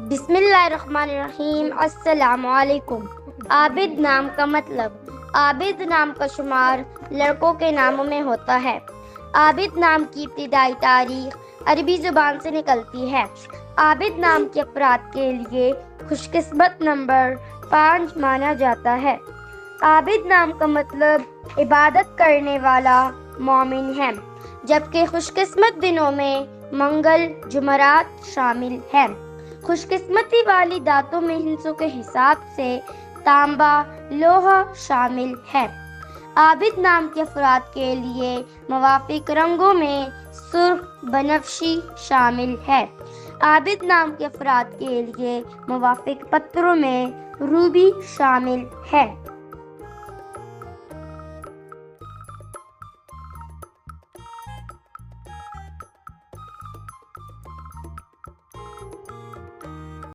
بسم اللہ الرحمن الرحیم۔ السلام علیکم۔ عابد نام کا مطلب۔ عابد نام کا شمار لڑکوں کے ناموں میں ہوتا ہے۔ عابد نام کی ابتدائی تاریخ عربی زبان سے نکلتی ہے۔ عابد نام کے افراد کے لیے خوش قسمت نمبر 5 مانا جاتا ہے۔ عابد نام کا مطلب عبادت کرنے والا مومن ہے، جبکہ خوش قسمت دنوں میں منگل، جمعرات شامل ہیں۔ خوش قسمتی والی دانتوں میں ہندسوں کے حساب سے تانبا، لوہا شامل ہے۔ عابد نام کے افراد کے لیے موافق رنگوں میں سرخ، بنفشی شامل ہے۔ عابد نام کے افراد کے لیے موافق پتھروں میں روبی شامل ہے۔